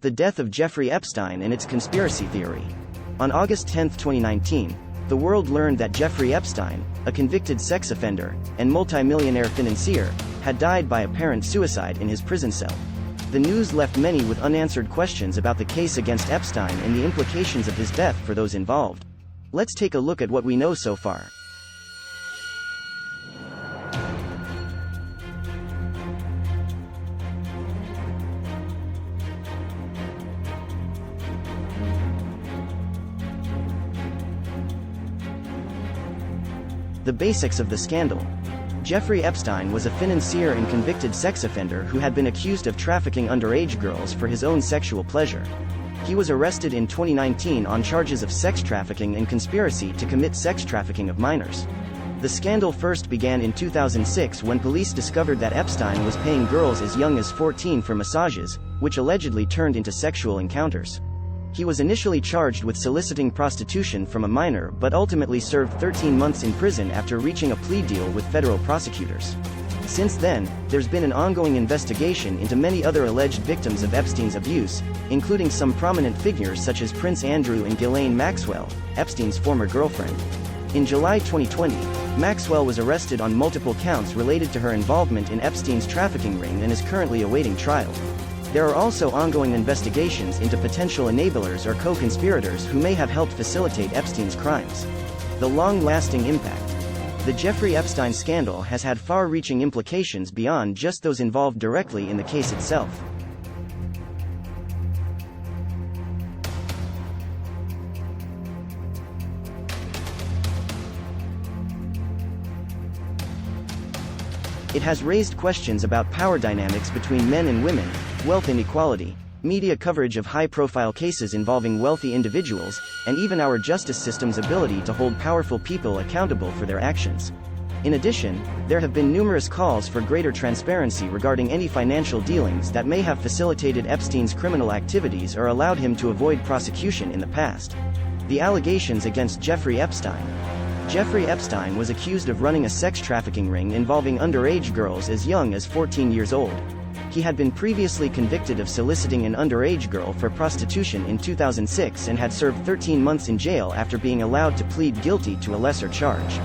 The Death of Jeffrey Epstein and its Conspiracy Theory. On August 10, 2019, the world learned that Jeffrey Epstein, a convicted sex offender and multimillionaire financier, had died by apparent suicide in his prison cell. The news left many with unanswered questions about the case against Epstein and the implications of his death for those involved. Let's take a look at what we know so far. The basics of the scandal. Jeffrey Epstein was a financier and convicted sex offender who had been accused of trafficking underage girls for his own sexual pleasure. He was arrested in 2019 on charges of sex trafficking and conspiracy to commit sex trafficking of minors. The scandal first began in 2006 when police discovered that Epstein was paying girls as young as 14 for massages, which allegedly turned into sexual encounters. He was initially charged with soliciting prostitution from a minor but ultimately served 13 months in prison after reaching a plea deal with federal prosecutors. Since then, there's been an ongoing investigation into many other alleged victims of Epstein's abuse, including some prominent figures such as Prince Andrew and Ghislaine Maxwell, Epstein's former girlfriend. In July 2020, Maxwell was arrested on multiple counts related to her involvement in Epstein's trafficking ring and is currently awaiting trial. There are also ongoing investigations into potential enablers or co-conspirators who may have helped facilitate Epstein's crimes. The long-lasting impact. The Jeffrey Epstein scandal has had far-reaching implications beyond just those involved directly in the case itself. It has raised questions about power dynamics between men and women, wealth inequality, media coverage of high-profile cases involving wealthy individuals, and even our justice system's ability to hold powerful people accountable for their actions. In addition, there have been numerous calls for greater transparency regarding any financial dealings that may have facilitated Epstein's criminal activities or allowed him to avoid prosecution in the past. The allegations against Jeffrey Epstein. Jeffrey Epstein was accused of running a sex trafficking ring involving underage girls as young as 14 years old. He had been previously convicted of soliciting an underage girl for prostitution in 2006 and had served 13 months in jail after being allowed to plead guilty to a lesser charge.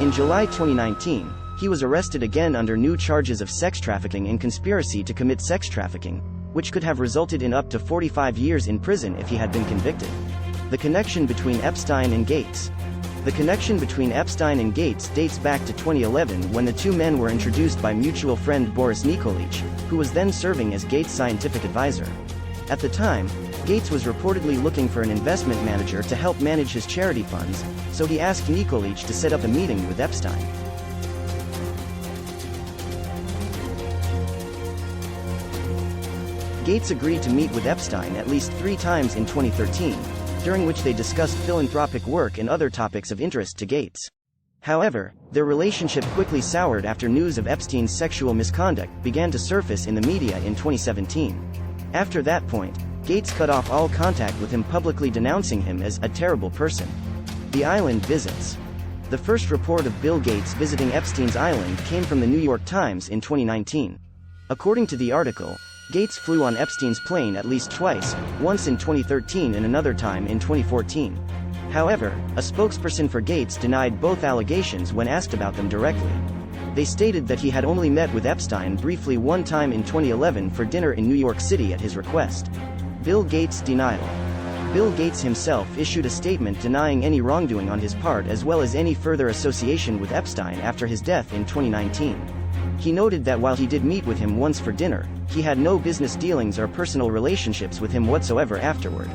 In July 2019, he was arrested again under new charges of sex trafficking and conspiracy to commit sex trafficking, which could have resulted in up to 45 years in prison if he had been convicted. The connection between Epstein and Gates. The connection between Epstein and Gates dates back to 2011 when the two men were introduced by mutual friend Boris Nikolic, who was then serving as Gates' scientific advisor. At the time, Gates was reportedly looking for an investment manager to help manage his charity funds, so he asked Nikolic to set up a meeting with Epstein. Gates agreed to meet with Epstein at least 3 times in 2013, during which they discussed philanthropic work and other topics of interest to Gates. However, their relationship quickly soured after news of Epstein's sexual misconduct began to surface in the media in 2017. After that point, Gates cut off all contact with him, publicly denouncing him as a terrible person. The island visits. The first report of Bill Gates visiting Epstein's island came from the New York Times in 2019. According to the article, Gates flew on Epstein's plane at least twice, once in 2013 and another time in 2014. However, a spokesperson for Gates denied both allegations when asked about them directly. They stated that he had only met with Epstein briefly one time in 2011 for dinner in New York City at his request. Bill Gates' denial. Bill Gates himself issued a statement denying any wrongdoing on his part as well as any further association with Epstein after his death in 2019. He noted that while he did meet with him once for dinner, he had no business dealings or personal relationships with him whatsoever afterward.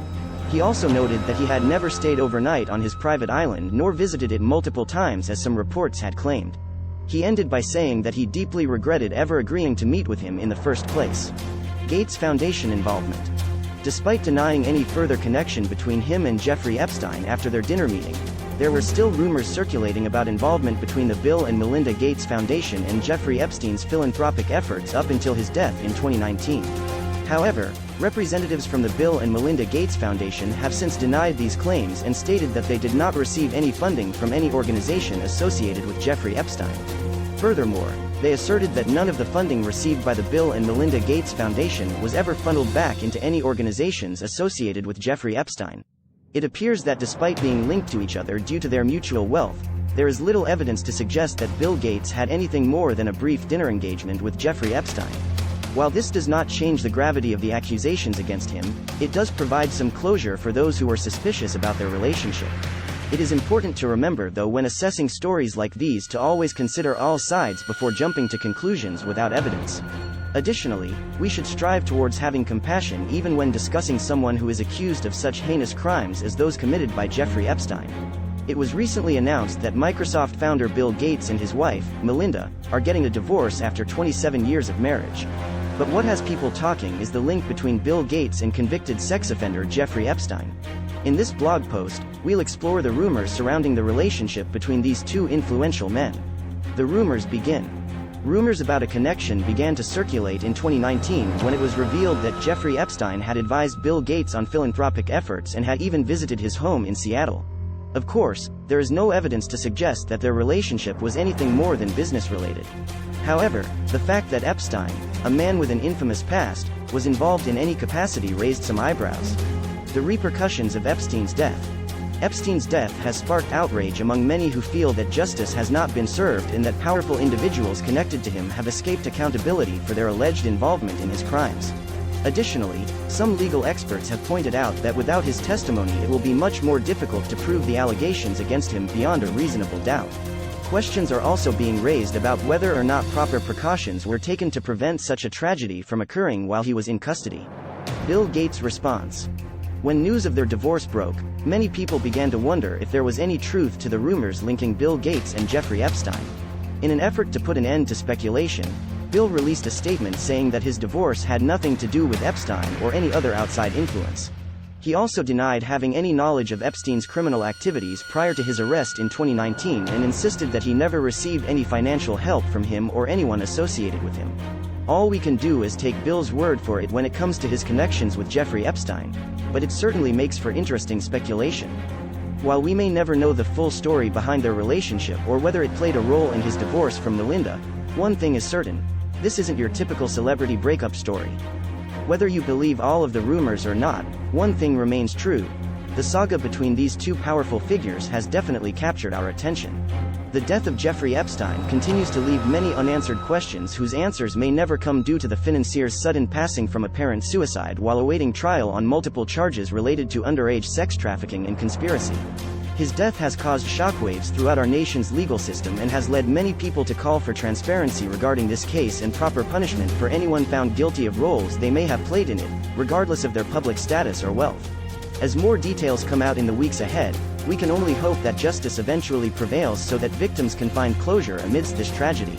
He also noted that he had never stayed overnight on his private island nor visited it multiple times as some reports had claimed. He ended by saying that he deeply regretted ever agreeing to meet with him in the first place. Gates Foundation involvement. Despite denying any further connection between him and Jeffrey Epstein after their dinner meeting, there were still rumors circulating about involvement between the Bill and Melinda Gates Foundation and Jeffrey Epstein's philanthropic efforts up until his death in 2019. However, representatives from the Bill and Melinda Gates Foundation have since denied these claims and stated that they did not receive any funding from any organization associated with Jeffrey Epstein. Furthermore, they asserted that none of the funding received by the Bill and Melinda Gates Foundation was ever funneled back into any organizations associated with Jeffrey Epstein. It appears that despite being linked to each other due to their mutual wealth, there is little evidence to suggest that Bill Gates had anything more than a brief dinner engagement with Jeffrey Epstein. While this does not change the gravity of the accusations against him, it does provide some closure for those who were suspicious about their relationship. It is important to remember, though, when assessing stories like these, to always consider all sides before jumping to conclusions without evidence. Additionally, we should strive towards having compassion even when discussing someone who is accused of such heinous crimes as those committed by Jeffrey Epstein. It was recently announced that Microsoft founder Bill Gates and his wife, Melinda, are getting a divorce after 27 years of marriage. But what has people talking is the link between Bill Gates and convicted sex offender Jeffrey Epstein. In this blog post, we'll explore the rumors surrounding the relationship between these two influential men. The rumors begin. Rumors about a connection began to circulate in 2019 when it was revealed that Jeffrey Epstein had advised Bill Gates on philanthropic efforts and had even visited his home in Seattle. Of course, there is no evidence to suggest that their relationship was anything more than business-related. However, the fact that Epstein, a man with an infamous past, was involved in any capacity raised some eyebrows. The repercussions of Epstein's death. Epstein's death has sparked outrage among many who feel that justice has not been served and that powerful individuals connected to him have escaped accountability for their alleged involvement in his crimes. Additionally, some legal experts have pointed out that without his testimony it will be much more difficult to prove the allegations against him beyond a reasonable doubt. Questions are also being raised about whether or not proper precautions were taken to prevent such a tragedy from occurring while he was in custody. Bill Gates' response. When news of their divorce broke, many people began to wonder if there was any truth to the rumors linking Bill Gates and Jeffrey Epstein. In an effort to put an end to speculation, Bill released a statement saying that his divorce had nothing to do with Epstein or any other outside influence. He also denied having any knowledge of Epstein's criminal activities prior to his arrest in 2019 and insisted that he never received any financial help from him or anyone associated with him. All we can do is take Bill's word for it when it comes to his connections with Jeffrey Epstein, but it certainly makes for interesting speculation. While we may never know the full story behind their relationship or whether it played a role in his divorce from Melinda, one thing is certain: this isn't your typical celebrity breakup story. Whether you believe all of the rumors or not, one thing remains true: the saga between these two powerful figures has definitely captured our attention. The death of Jeffrey Epstein continues to leave many unanswered questions whose answers may never come due to the financier's sudden passing from apparent suicide while awaiting trial on multiple charges related to underage sex trafficking and conspiracy. His death has caused shockwaves throughout our nation's legal system and has led many people to call for transparency regarding this case and proper punishment for anyone found guilty of roles they may have played in it, regardless of their public status or wealth. As more details come out in the weeks ahead, we can only hope that justice eventually prevails so that victims can find closure amidst this tragedy.